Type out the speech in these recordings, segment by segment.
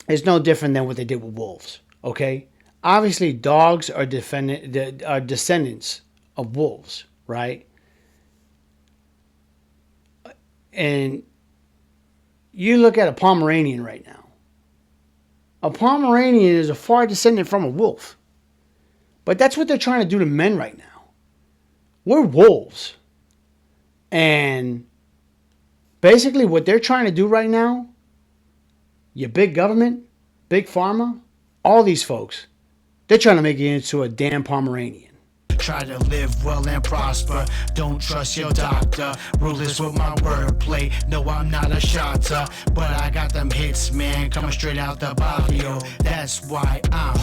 is no different than what they did with wolves. Okay, obviously dogs are descendants of wolves, right? And you look at a Pomeranian right now. A Pomeranian is a far descendant from a wolf, but that's what they're trying to do to men right now. We're wolves, and basically what they're trying to do right now, your big government, big pharma, all these folks, they're trying to make you into a damn Pomeranian. Try to live well and prosper. Don't trust your doctor. Ruthless with my wordplay. No, I'm not a shotter, but I got them hits, man, coming straight out the barrio. That's why I'm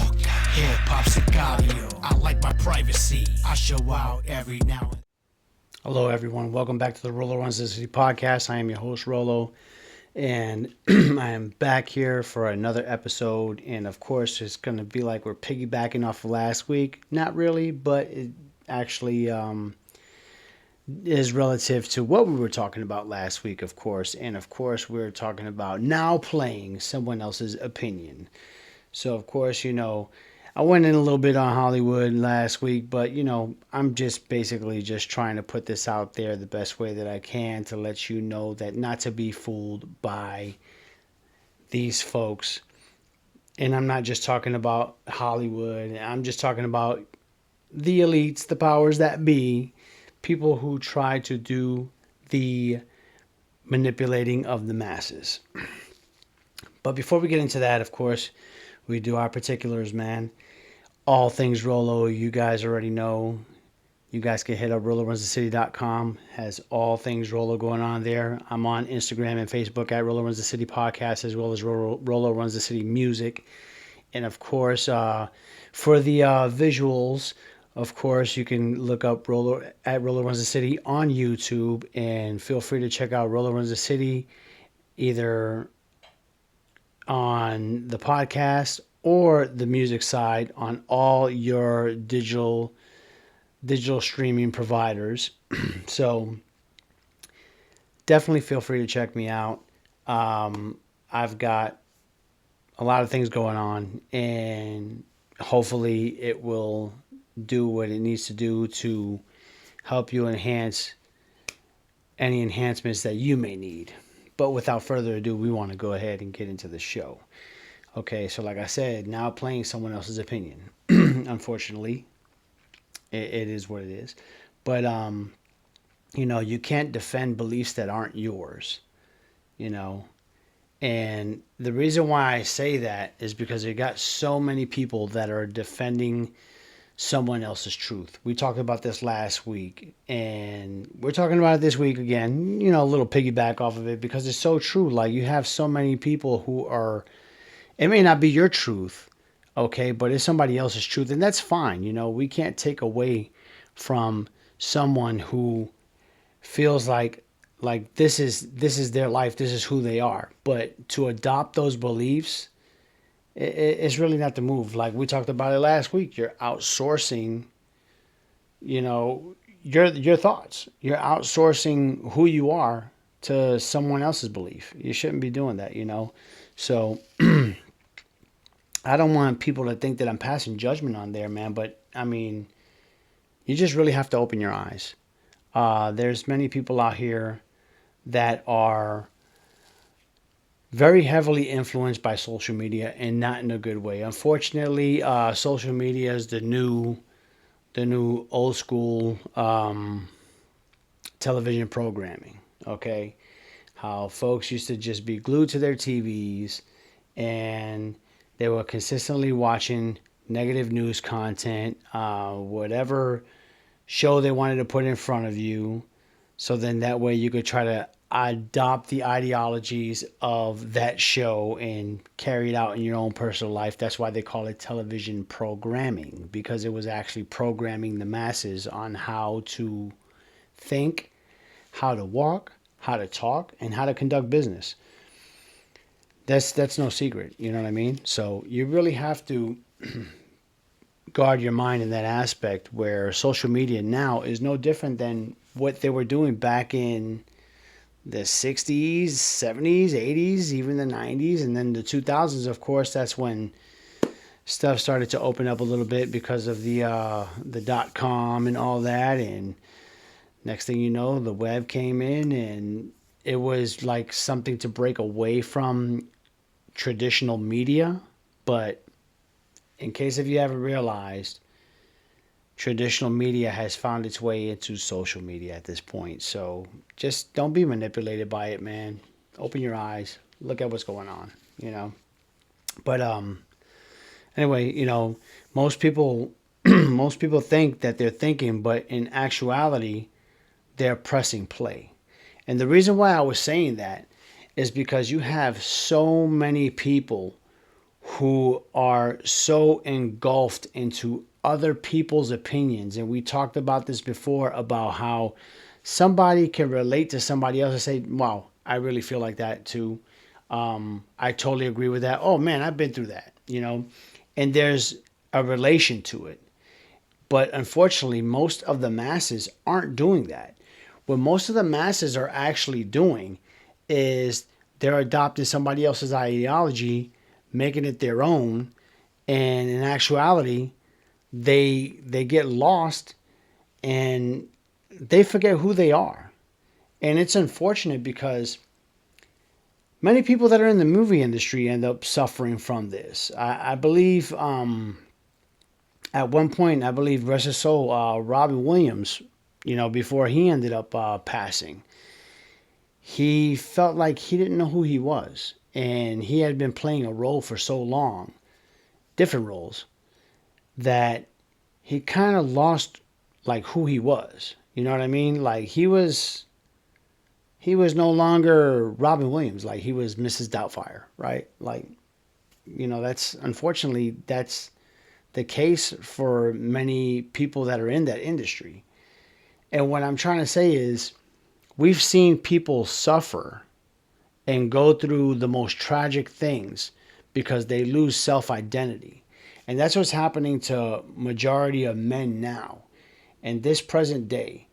hip hop sicario. I like my privacy. I show out every now and. Hello, everyone. Welcome back to the Rolo Runs the City podcast. I am your host, Rolo, and I am back here for another episode. And of course, it's going to be like we're piggybacking off of last week. Not really, but it actually is relative to what we were talking about last week, of course. And of course, we're talking about now playing someone else's opinion. So, of course, I went in a little bit on Hollywood last week, but I'm just basically just trying to put this out there the best way that I can to let you know that not to be fooled by these folks. And I'm not just talking about Hollywood. I'm just talking about the elites, the powers that be, people who try to do the manipulating of the masses. But before we get into that, of course, we do our particulars, man. All things Rolo, you guys already know. You guys can hit up RoloRunsTheCity.com. Has all things Rolo going on there. I'm on Instagram and Facebook at Rolo Runs the City Podcast, as well as Rolo Runs the City Music. And of course, for the visuals, of course, you can look up Rolo Runs the City on YouTube, and feel free to check out Rolo Runs the City either on the podcast or the music side on all your digital streaming providers. So definitely feel free to check me out. I've got a lot of things going on, and hopefully it will do what it needs to do to help you enhance any enhancements that you may need. But without further ado, we want to go ahead and get into the show. Okay, so like I said, now playing someone else's opinion. Unfortunately, it is what it is. But you can't defend beliefs that aren't yours. You know, and the reason why I say that is because you got so many people that are defending someone else's truth. We talked about this last week, and we're talking about it this week again. A little piggyback off of it because it's so true. Like, you have so many people who are. It may not be your truth, okay, but it's somebody else's truth, and that's fine. We can't take away from someone who feels like this is their life, this is who they are. But to adopt those beliefs, it's really not the move. Like we talked about it last week, you're outsourcing, your thoughts. You're outsourcing who you are to someone else's belief. You shouldn't be doing that. So I don't want people to think that I'm passing judgment on there, man. But I mean, you just really have to open your eyes. There's many people out here that are very heavily influenced by social media, and not in a good way. Unfortunately, social media is the new old school television programming. Okay, how folks used to just be glued to their TVs, and they were consistently watching negative news content, whatever show they wanted to put in front of you. So then that way you could try to adopt the ideologies of that show and carry it out in your own personal life. That's why they call it television programming, because it was actually programming the masses on how to think, how to walk, how to talk, and how to conduct business. That's no secret, you know what I mean? So you really have to guard your mind in that aspect, where social media now is no different than what they were doing back in the 60s, 70s, 80s, even the 90s, and then the 2000s, of course, that's when stuff started to open up a little bit because of the .com and all that. And next thing you know, the web came in, and it was like something to break away from traditional media. But in case if you haven't realized, traditional media has found its way into social media at this point. So just don't be manipulated by it, man. Open your eyes, look at what's going on, you know. But anyway, you know, most people most people think that they're thinking, but in actuality, they're pressing play. And the reason why I was saying that is because you have so many people who are so engulfed into other people's opinions. And we talked about this before about how somebody can relate to somebody else and say, wow, I really feel like that too. I totally agree with that. Oh man, I've been through that, you know, and there's a relation to it. But unfortunately, most of the masses aren't doing that. What most of the masses are actually doing is they're adopting somebody else's ideology, making it their own, and in actuality, they get lost and they forget who they are. And it's unfortunate because many people that are in the movie industry end up suffering from this. I believe at one point, I believe rest his soul, Robin Williams, you know, before he ended up passing, he felt like he didn't know who he was, and he had been playing a role for so long, different roles, that he kind of lost like who he was. You know what I mean? Like he was no longer Robin Williams. Like he was Mrs. Doubtfire, right? Like, you know, that's unfortunately that's the case for many people that are in that industry. And what I'm trying to say is we've seen people suffer and go through the most tragic things because they lose self-identity. And that's what's happening to majority of men now in this present day,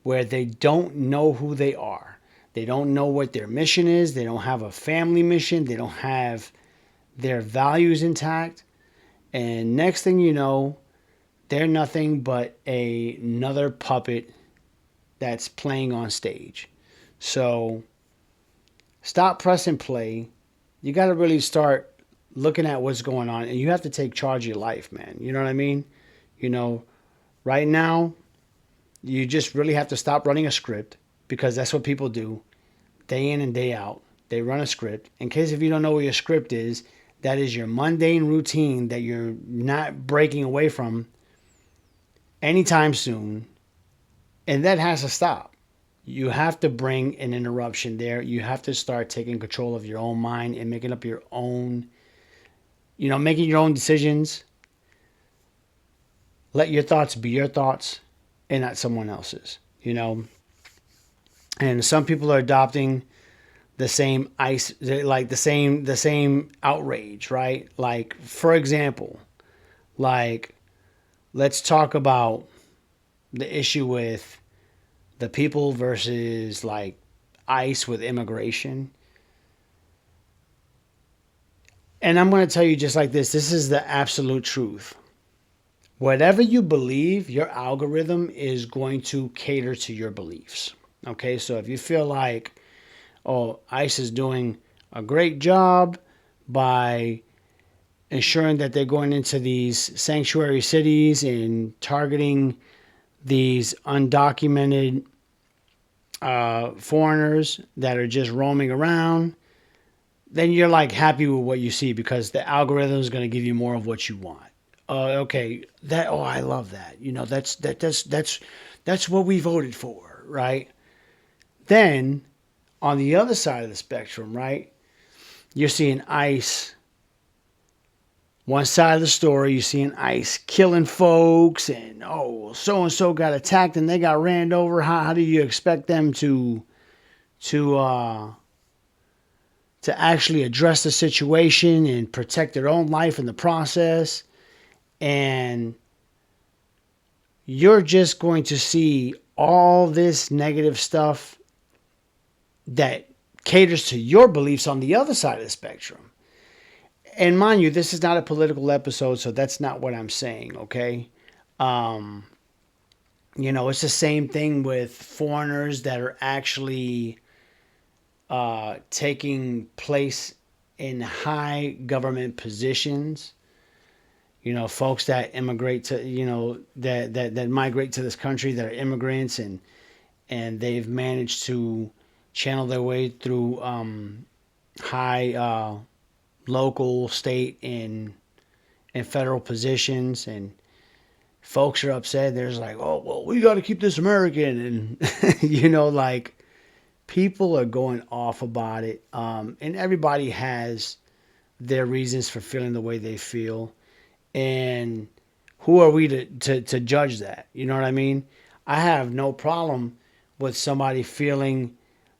where they don't know who they are. They don't know what their mission is. They don't have a family mission. They don't have their values intact. And next thing you know, they're nothing but another puppet that's playing on stage. So stop pressing play. You got to really start looking at what's going on, and you have to take charge of your life, man. You know what I mean? You know, right now, you just really have to stop running a script, because that's what people do day in and day out. They run a script. In case if you don't know what your script is, that is your mundane routine that you're not breaking away from anytime soon. And that has to stop. You have to bring an interruption there. You have to start taking control of your own mind and making up your own, you know, making your own decisions. Let your thoughts be your thoughts and not someone else's, you know. And some people are adopting the same like the same outrage, right? Like, for example, like, let's talk about the issue with the people versus like ICE with immigration. And I'm going to tell you just like this is the absolute truth. Whatever you believe, your algorithm is going to cater to your beliefs. Okay, so if you feel like, oh, ICE is doing a great job by ensuring that they're going into these sanctuary cities and targeting these undocumented foreigners that are just roaming around, then you're like happy with what you see because the algorithm is going to give you more of what you want. Okay, that, oh, I love that. You know, that's what we voted for, right? Then on the other side of the spectrum, right, you're seeing ICE. One side of the story, you're seeing ICE killing folks, and oh, so and so got attacked and they got ran over. How do you expect them to actually address the situation and protect their own life in the process? And you're just going to see all this negative stuff that caters to your beliefs on the other side of the spectrum. And mind you, this is not a political episode, so that's not what I'm saying, okay? Um, it's the same thing with foreigners that are actually taking place in high government positions. Folks that immigrate to, that migrate to this country that are immigrants, and they've managed to channel their way through high local, state, and federal positions, and folks are upset. There's like, oh well, we got to keep this American, and like people are going off about it, and everybody has their reasons for feeling the way they feel, and who are we to judge that? You know what I mean? I have no problem with somebody feeling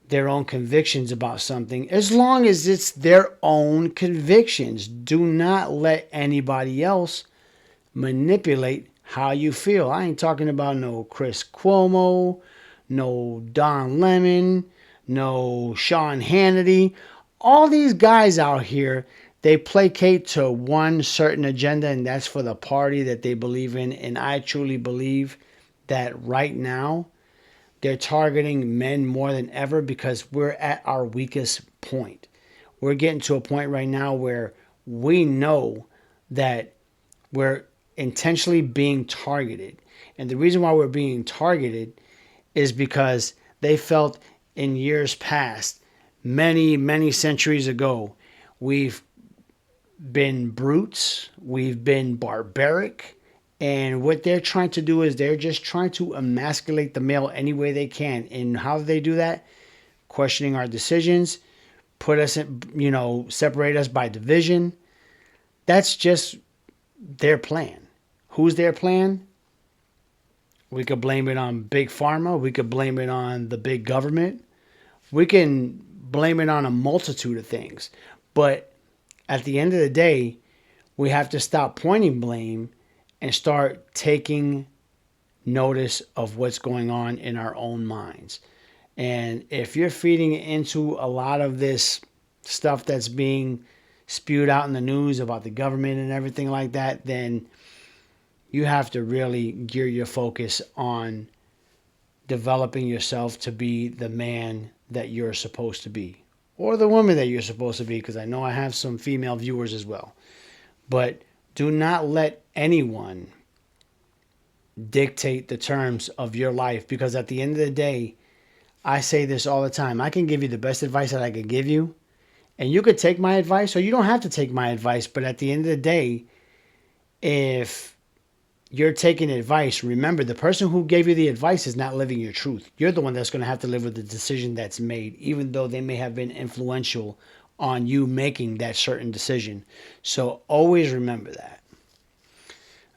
their own convictions about something as long as it's their own convictions. Do not let anybody else manipulate how you feel. I ain't talking about no Chris Cuomo, no Don Lemon, no Sean Hannity. All these guys out here, they placate to one certain agenda, and that's for the party that they believe in. And I truly believe that right now, they're targeting men more than ever because we're at our weakest point. We're getting to a point right now where we know that we're intentionally being targeted. And the reason why we're being targeted is because they felt in years past, many, many centuries ago, we've been brutes, we've been barbaric, and what they're trying to do is they're just trying to emasculate the male any way they can. And how do they do that? Questioning our decisions, put us in, separate us by division. That's just their plan. Who's their plan? We could blame it on big pharma. We could blame it on the big government. We can blame it on a multitude of things. But at the end of the day, we have to stop pointing blame and start taking notice of what's going on in our own minds. And if you're feeding into a lot of this stuff that's being spewed out in the news about the government and everything like that, then you have to really gear your focus on developing yourself to be the man that you're supposed to be, or the woman that you're supposed to be, because I know I have some female viewers as well. But do not let anyone dictate the terms of your life, because at the end of the day, I say this all the time. I can give you the best advice that I can give you, and you could take my advice or you don't have to take my advice. But at the end of the day, if you're taking advice, remember the person who gave you the advice is not living your truth. You're the one that's going to have to live with the decision that's made, even though they may have been influential on you making that certain decision. So always remember that.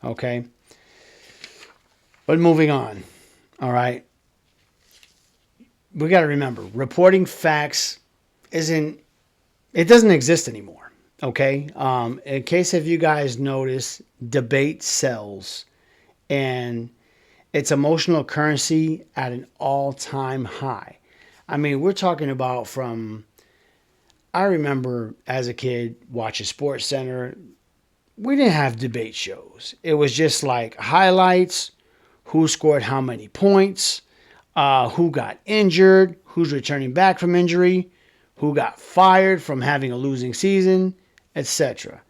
Okay? But moving on. All right? We got to remember, reporting facts doesn't exist anymore. Okay? In case if you guys notice, debate sells. And it's emotional currency at an all-time high. I mean, we're talking about I remember as a kid watching Sports Center. We didn't have debate shows. It was just like highlights, who scored how many points, who got injured, who's returning back from injury, who got fired from having a losing season, etc.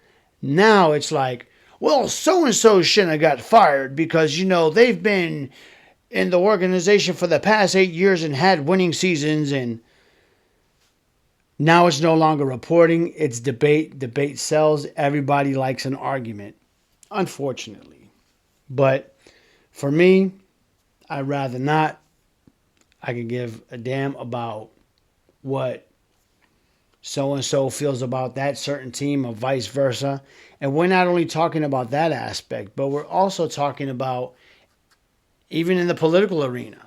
Now it's like, well, so-and-so shouldn't have got fired because, they've been in the organization for the past 8 years and had winning seasons, and now it's no longer reporting, it's debate. Debate sells. Everybody likes an argument, unfortunately. But for me, I'd rather not. I can give a damn about what so-and-so feels about that certain team or vice versa. And we're not only talking about that aspect, but we're also talking about even in the political arena.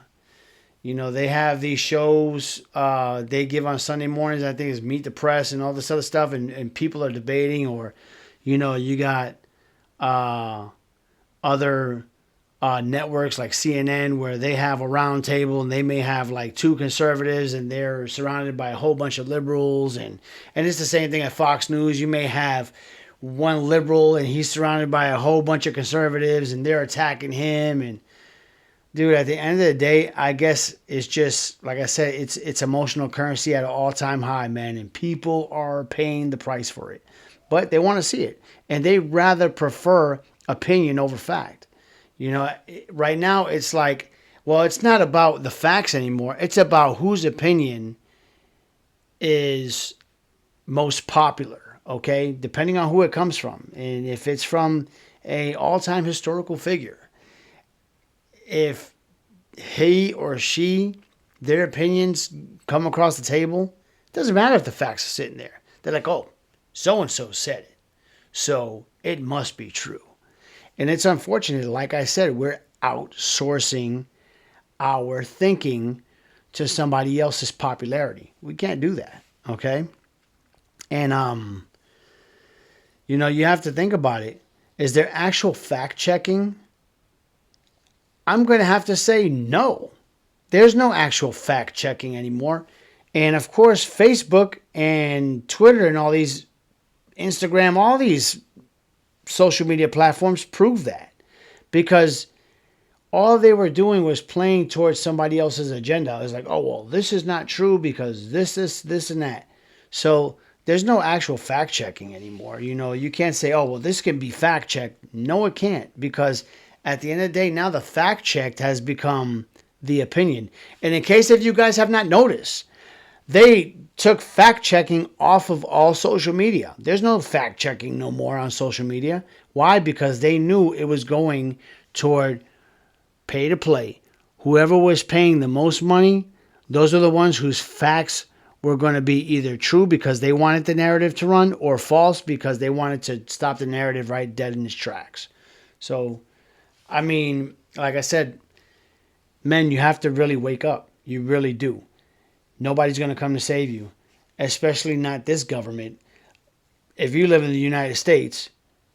They have these shows they give on Sunday mornings. I think it's Meet the Press and all this other stuff. And people are debating, or, you got other networks like CNN where they have a round table and they may have like two conservatives and they're surrounded by a whole bunch of liberals, and it's the same thing at Fox News. You may have one liberal and he's surrounded by a whole bunch of conservatives and they're attacking him. And dude, at the end of the day, I guess it's just like I said, it's emotional currency at an all-time high, man, and people are paying the price for it. But they want to see it, and they rather prefer opinion over fact. Right now it's like, well, it's not about the facts anymore. It's about whose opinion is most popular, okay? Depending on who it comes from. And if it's from a all-time historical figure, if he or she, their opinions come across the table, it doesn't matter if the facts are sitting there. They're like, oh, so-and-so said it, so it must be true. And it's unfortunate, like I said, we're outsourcing our thinking to somebody else's popularity. We can't do that, okay? And, you have to think about it. Is there actual fact checking? I'm going to have to say no. There's no actual fact checking anymore. And of course, Facebook and Twitter and all these, Instagram, all these social media platforms prove that, because all they were doing was playing towards somebody else's agenda. It was like, oh, well, this is not true because this, and that. So there's no actual fact checking anymore. You can't say, oh, well, this can be fact checked. No, it can't, because at the end of the day, now the fact checked has become the opinion. And in case if you guys have not noticed, they took fact checking off of all social media. There's no fact checking no more on social media. Why? Because they knew it was going toward pay to play. Whoever was paying the most money, those are the ones whose facts were going to be either true because they wanted the narrative to run, or false because they wanted to stop the narrative right dead in its tracks. So, I mean, like I said, men, you have to really wake up. You really do. Nobody's going to come to save you, especially not this government. If you live in the United States,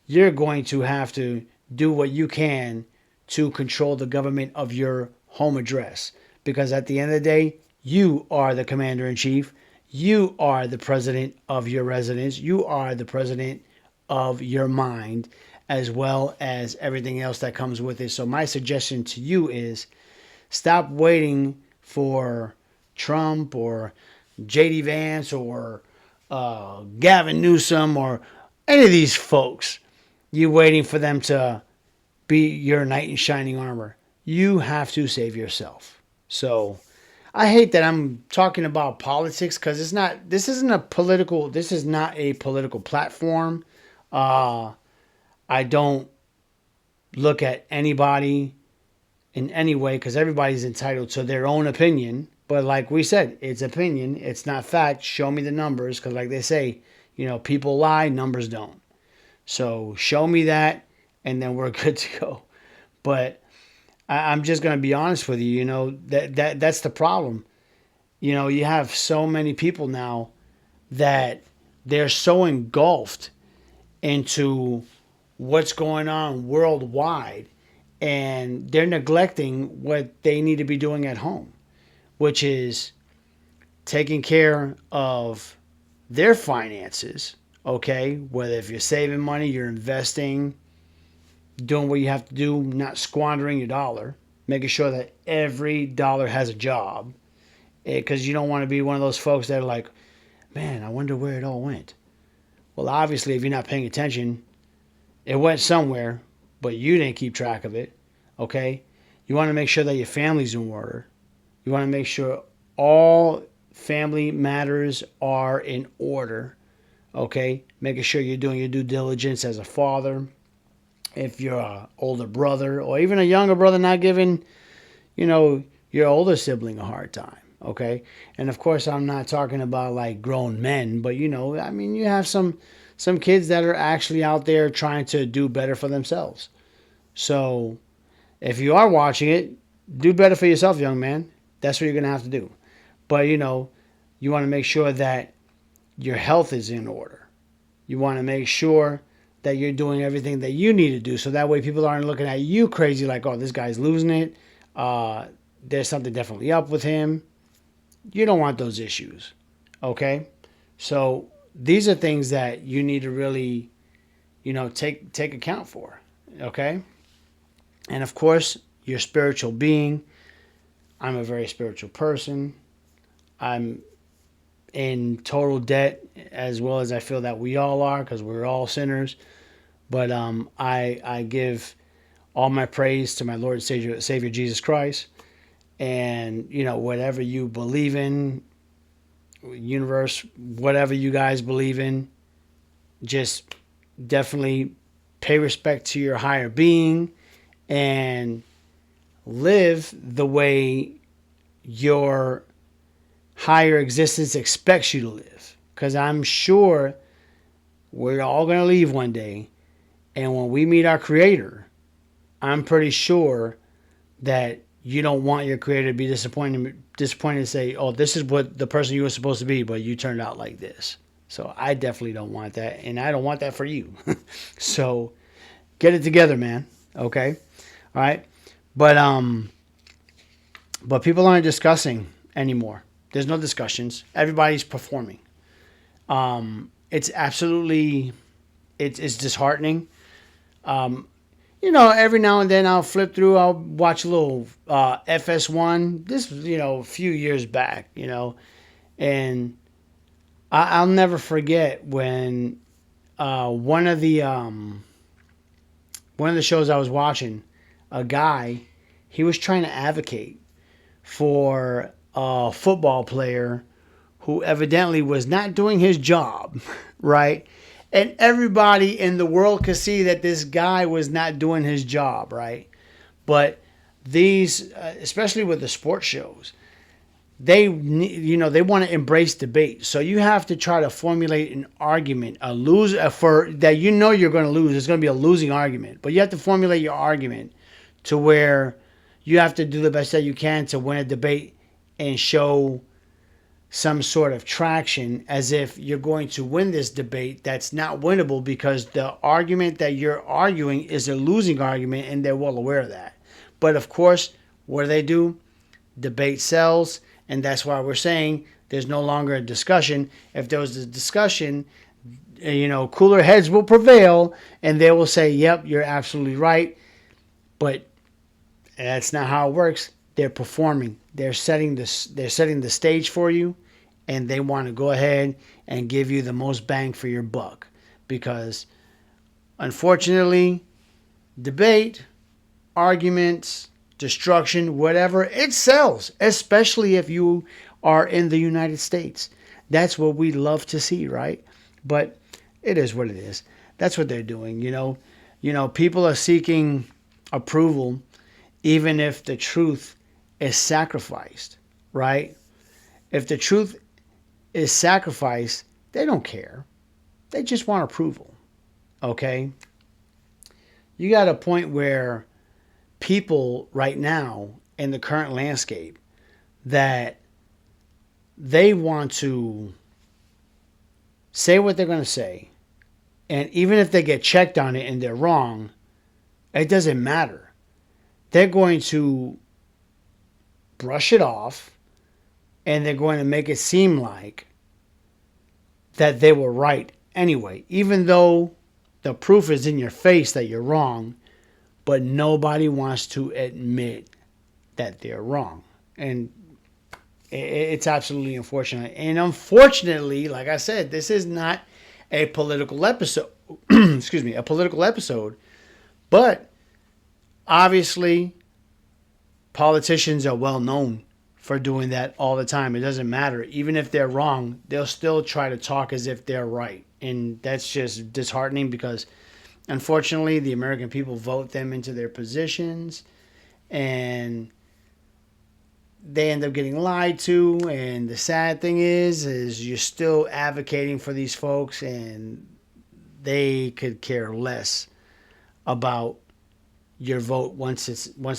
you're going to have to do what you can to control the government of your home address. Because at the end of the day, you are the commander-in-chief. You are the president of your residence. You are the president of your mind, as well as everything else that comes with it. So my suggestion to you is stop waiting for Trump or J.D. Vance or Gavin Newsom or any of these folks. You waiting for them to be your knight in shining armor. You have to save yourself. So I hate that I'm talking about politics, because this is not a political platform. I don't look at anybody in any way, because everybody's entitled to their own opinion. But like we said, it's opinion. It's not fact. Show me the numbers, because like they say, people lie, numbers don't. So show me that, and then we're good to go. But I'm just going to be honest with you. That's the problem. You have so many people now that they're so engulfed into what's going on worldwide, and they're neglecting what they need to be doing at home, which is taking care of their finances, okay? Whether if you're saving money, you're investing, doing what you have to do, not squandering your dollar, making sure that every dollar has a job, because you don't want to be one of those folks that are like, man, I wonder where it all went. Well, obviously, if you're not paying attention, it went somewhere, but you didn't keep track of it, okay? You want to make sure that your family's in order. You want to make sure all family matters are in order, okay? Making sure you're doing your due diligence as a father. If you're an older brother or even a younger brother, not giving, your older sibling a hard time, okay? And of course, I'm not talking about like grown men, but you have some kids that are actually out there trying to do better for themselves. So if you are watching it, do better for yourself, young man. That's what you're going to have to do. But, you want to make sure that your health is in order. You want to make sure that you're doing everything that you need to do. So that way people aren't looking at you crazy like, oh, this guy's losing it. There's something definitely up with him. You don't want those issues. Okay? So these are things that you need to really, take account for. Okay? And of course, your spiritual being. I'm a very spiritual person. I'm in total debt, as well as I feel that we all are, because we're all sinners. But I give all my praise to my Lord and Savior Jesus Christ. And, whatever you believe in, universe, whatever you guys believe in, just definitely pay respect to your higher being and live the way your higher existence expects you to live. Because I'm sure we're all going to leave one day. And when we meet our creator, I'm pretty sure that you don't want your creator to be disappointed to say, oh, this is what the person you were supposed to be, but you turned out like this. So I definitely don't want that. And I don't want that for you. So get it together, man. Okay. All right. But people aren't discussing anymore. There's no discussions. Everybody's performing. It's absolutely, it's disheartening. Every now and then I'll flip through. I'll watch a little FS1. This, a few years back. And I'll never forget when one of the shows I was watching, a guy, he was trying to advocate for a football player who evidently was not doing his job, right? And everybody in the world could see that this guy was not doing his job, right? But these, especially with the sports shows, they want to embrace debate. So you have to try to formulate an argument, for that you're going to lose. It's going to be a losing argument, but you have to formulate your argument to where you have to do the best that you can to win a debate and show some sort of traction, as if you're going to win this debate that's not winnable, because the argument that you're arguing is a losing argument, and they're well aware of that. But of course, what do they do? Debate sells, and that's why we're saying there's no longer a discussion. If there was a discussion, cooler heads will prevail, and they will say, yep, you're absolutely right. But that's not how it works. They're performing. They're setting the stage for you, and they want to go ahead and give you the most bang for your buck. Because unfortunately, debate, arguments, destruction, whatever, it sells, especially if you are in the United States. That's what we love to see, right? But it is what it is. That's what they're doing, People are seeking approval even if the truth is sacrificed, right? If the truth is sacrificed, they don't care. They just want approval, okay? You got a point where people right now in the current landscape that they want to say what they're going to say, and even if they get checked on it and they're wrong, it doesn't matter. They're going to brush it off, and they're going to make it seem like that they were right anyway, even though the proof is in your face that you're wrong. But nobody wants to admit that they're wrong. And it's absolutely unfortunate. And unfortunately, like I said, this is not a political episode. Excuse me, a political episode. But obviously, politicians are well known for doing that all the time. It doesn't matter. Even if they're wrong, they'll still try to talk as if they're right. And that's just disheartening, because unfortunately, the American people vote them into their positions, and they end up getting lied to. And the sad thing is you're still advocating for these folks, and they could care less about your vote once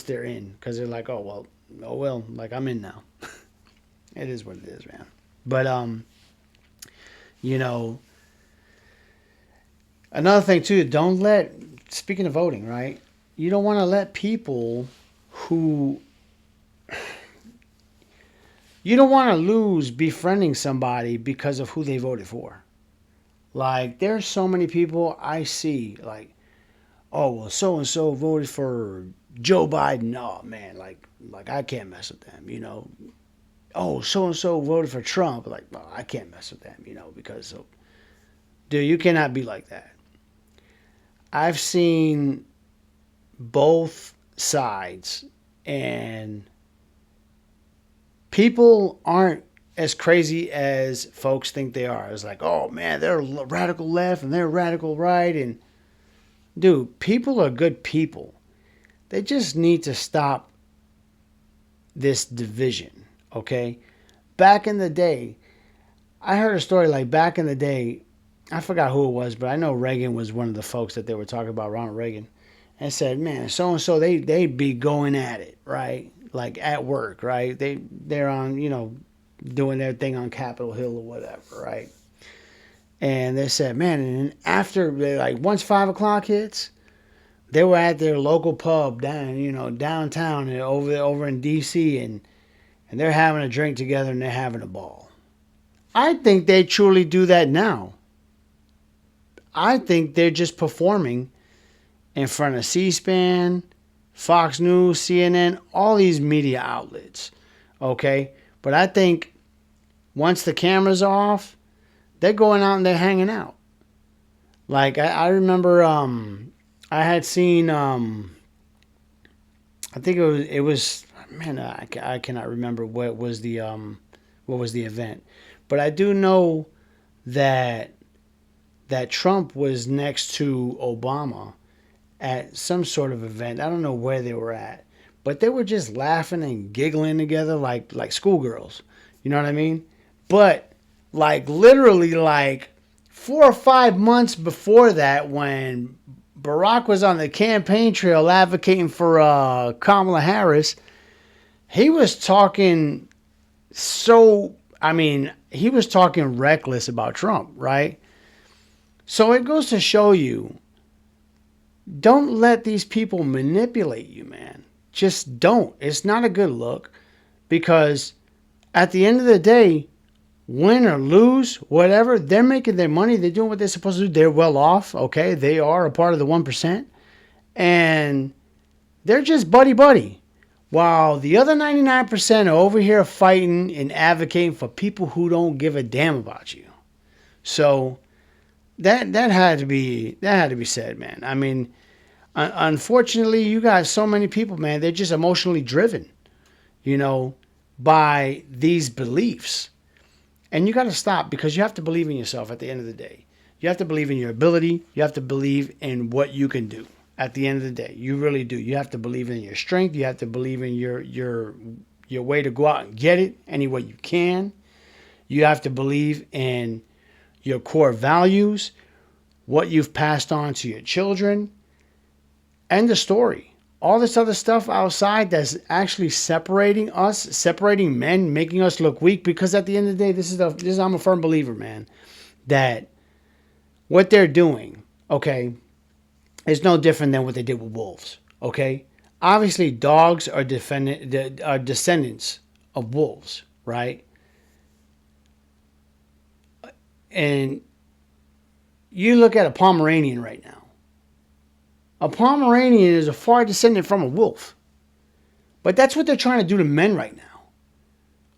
they're in, because they're like, oh well, like, I'm in now. It is what it is, man. But Another thing too, don't let, speaking of voting, right? You don't want to let people who, you don't want to lose befriending somebody because of who they voted for. Like, there's so many people I see, like, oh, well, so and so voted for Joe Biden. Oh, man, like I can't mess with them, you know. Oh, so and so voted for Trump. Like, well, I can't mess with them, you know, because, so, dude, you cannot be like that. I've seen both sides, and people aren't as crazy as folks think they are. It's like, oh man, they're radical left and they're radical right. And dude, people are good people. They just need to stop this division, okay? Back in the day, I heard a story like back in the day, I forgot who it was, but I know Reagan was one of the folks that they were talking about, Ronald Reagan, and said, man, so and so they'd be going at it, right? Like at work, right? They're on, you know, doing their thing on Capitol Hill or whatever, right? And they said, man, and after like once 5 o'clock hits, they were at their local pub down, you know, downtown and over in DC, and they're having a drink together and they're having a ball. I think they truly do that now. I think they're just performing in front of C-SPAN, Fox News, CNN, all these media outlets. Okay? But I think once the camera's off, they're going out and they're hanging out. Like I remember I had seen I think it was man, I cannot remember what was the event. But I do know that Trump was next to Obama at some sort of event. I don't know where they were at, but they were just laughing and giggling together like schoolgirls. You know what I mean? But like literally like 4 or 5 months before that, when Barack was on the campaign trail advocating for Kamala Harris, he was talking so. I mean, he was talking reckless about Trump, right? So it goes to show you, don't let these people manipulate you, man. Just don't. It's not a good look, because at the end of the day, win or lose, whatever, they're making their money. They're doing what they're supposed to do. They're well off, okay? They are a part of the 1%. And they're just buddy-buddy. While the other 99% are over here fighting and advocating for people who don't give a damn about you. So that had to be said, man. I mean, unfortunately, you got so many people, man. They're just emotionally driven, you know, by these beliefs, and you got to stop, because you have to believe in yourself. At the end of the day, you have to believe in your ability. You have to believe in what you can do. At the end of the day, you really do. You have to believe in your strength. You have to believe in your way to go out and get it any way you can. You have to believe in your core values, what you've passed on to your children, and the story. All this other stuff outside that's actually separating us, separating men, making us look weak. Because at the end of the day, this is I'm a firm believer, man, that what they're doing, okay, is no different than what they did with wolves. Okay, obviously dogs are descendants of wolves, right? And you look at a Pomeranian right now. A Pomeranian is a far descendant from a wolf. But that's what they're trying to do to men right now.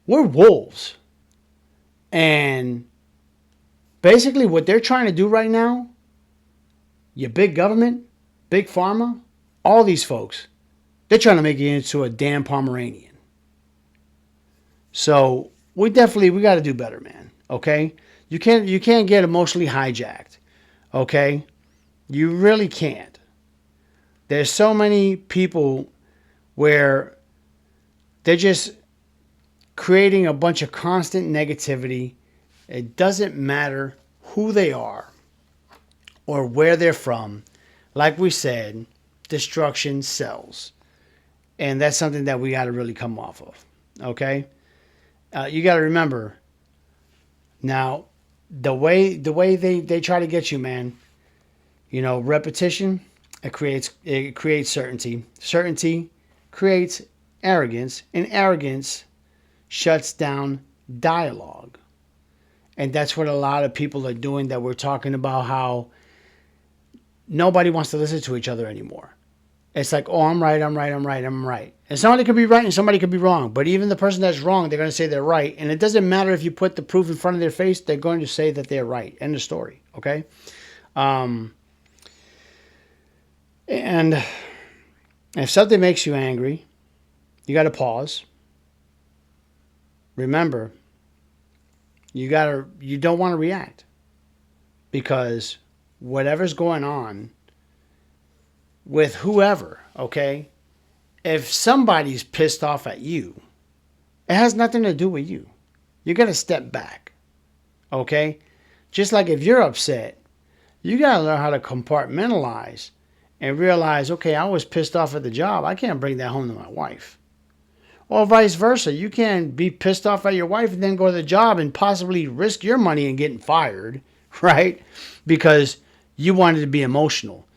We're wolves. And basically what they're trying to do right now, your big government, big pharma, all these folks, they're trying to make you into a damn Pomeranian. So we got to do better, man. Okay? You can't get emotionally hijacked. Okay? You really can't. There's so many people where they're just creating a bunch of constant negativity. It doesn't matter who they are or where they're from. Like we said, destruction sells. And that's something that we got to really come off of. Okay? You got to remember, now, the way they try to get you, man, Repetition, it creates certainty. Certainty creates arrogance, and arrogance shuts down dialogue. And that's what a lot of people are doing, that we're talking about, how nobody wants to listen to each other anymore. It's like, oh, I'm right, I'm right, I'm right, I'm right. And somebody could be right and somebody could be wrong. But even the person that's wrong, they're going to say they're right. And it doesn't matter if you put the proof in front of their face, they're going to say that they're right. End of story. Okay? And if something makes you angry, you got to pause. Remember, you don't want to react, because whatever's going on with whoever, okay? If somebody's pissed off at you, it has nothing to do with you. You got to step back, okay? Just like if you're upset, you got to learn how to compartmentalize and realize, okay, I was pissed off at the job. I can't bring that home to my wife. Or vice versa. You can't be pissed off at your wife and then go to the job and possibly risk your money and getting fired, right? Because you wanted to be emotional.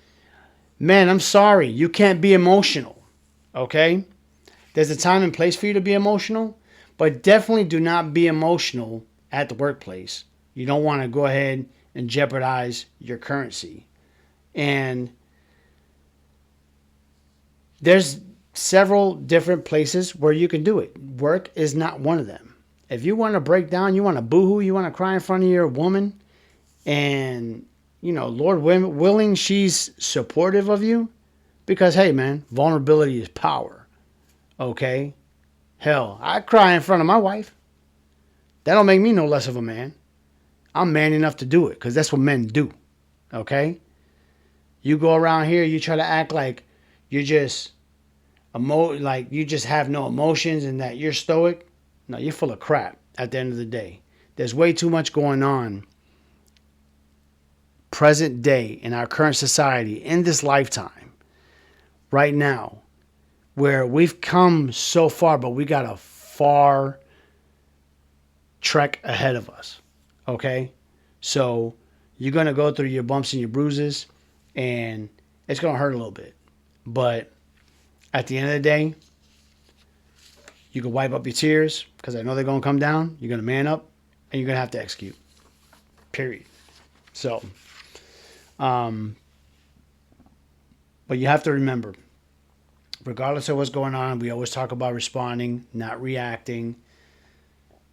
Man, I'm sorry. You can't be emotional, okay? There's a time and place for you to be emotional, but definitely do not be emotional at the workplace. You don't want to go ahead and jeopardize your currency. And there's several different places where you can do it. Work is not one of them. If you want to break down, you want to boohoo, you want to cry in front of your woman, and Lord willing, she's supportive of you, because hey, man, vulnerability is power. Okay? Hell, I cry in front of my wife. That don't make me no less of a man. I'm man enough to do it, because that's what men do. Okay? You go around here, you try to act like you're just like you just have no emotions and that you're stoic. No, you're full of crap at the end of the day. There's way too much going on present day in our current society, in this lifetime, right now, where we've come so far, but we got a far trek ahead of us. Okay? So you're going to go through your bumps and your bruises, and it's going to hurt a little bit. But at the end of the day, you can wipe up your tears, because I know they're going to come down. You're going to man up, and you're going to have to execute. Period. So, but you have to remember, regardless of what's going on, we always talk about responding, not reacting.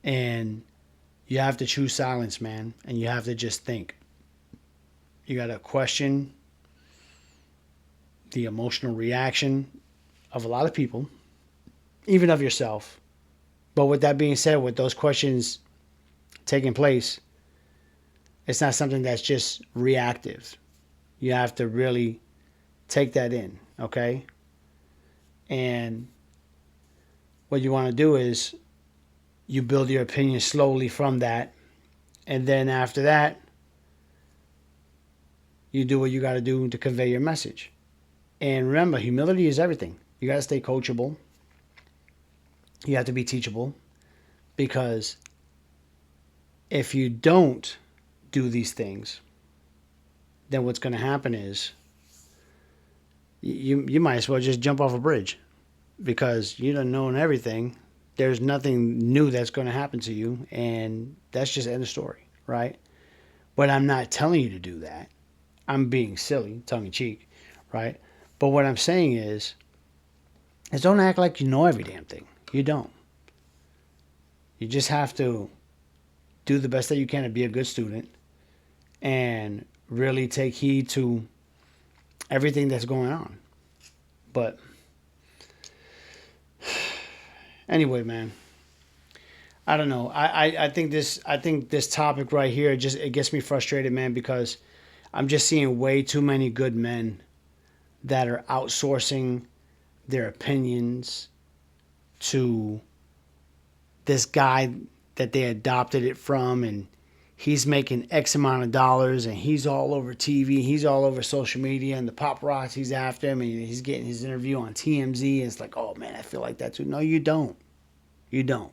And you have to choose silence, man. And you have to just think. You got to question the emotional reaction of a lot of people, even of yourself. But with that being said, with those questions taking place, it's not something that's just reactive. You have to really take that in, okay? And what you want to do is you build your opinion slowly from that. And then after that, you do what you got to do to convey your message. And remember, humility is everything. You got to stay coachable. You have to be teachable. Because if you don't do these things, then what's going to happen is you might as well just jump off a bridge, because you don't know everything. There's nothing new that's going to happen to you, and that's just end of story, right? But I'm not telling you to do that. I'm being silly, tongue in cheek, right? But what I'm saying is don't act like you know every damn thing. You don't. You just have to do the best that you can to be a good student and really take heed to everything that's going on. But anyway, man, I don't know. I think this topic right here, it gets me frustrated, man, because I'm just seeing way too many good men that are outsourcing their opinions to this guy that they adopted it from, and he's making X amount of dollars, and he's all over TV, he's all over social media, and the paparazzi's after him, and he's getting his interview on TMZ, and it's like, oh man, I feel like that too. No, you don't. You don't.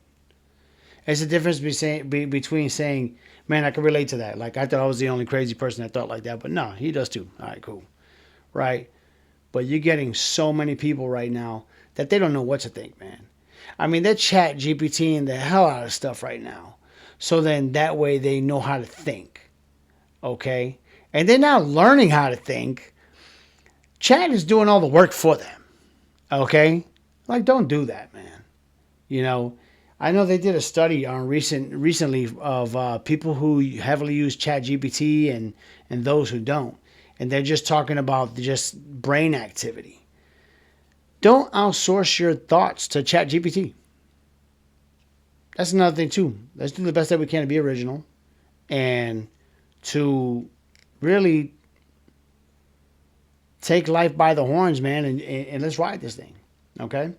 It's the difference between saying, Man, I can relate to that. Like, I thought I was the only crazy person that thought like that, but no, he does too. All right, cool. Right? But you're getting so many people right now that they don't know what to think, man. I mean, they're chat GPT and the hell out of stuff right now. So then that way they know how to think. Okay? And they're now learning how to think. Chat is doing all the work for them. Okay? Like, don't do that, man. You know, I know they did a study on recently of people who heavily use ChatGPT and those who don't, and they're just talking about just brain activity. Don't outsource your thoughts to ChatGPT. That's another thing too. Let's do the best that we can to be original and to really take life by the horns, man, and let's ride this thing. Okay?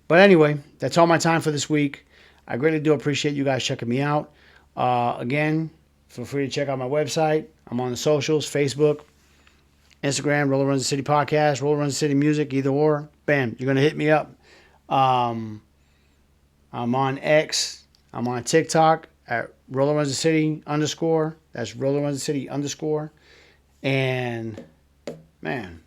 But anyway, that's all my time for this week. I greatly do appreciate you guys checking me out. Again, feel free to check out my website. I'm on the socials, Facebook, Instagram, Rolo Runs the City Podcast, Rolo Runs the City Music, either or. Bam, you're going to hit me up. I'm on X. I'm on TikTok at Rolo Runs the City _ That's Rolo Runs the City _ And, man,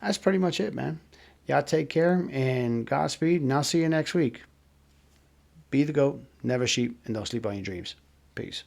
that's pretty much it, man. Y'all take care and Godspeed, and I'll see you next week. Be the goat, never sheep, and don't sleep on your dreams. Peace.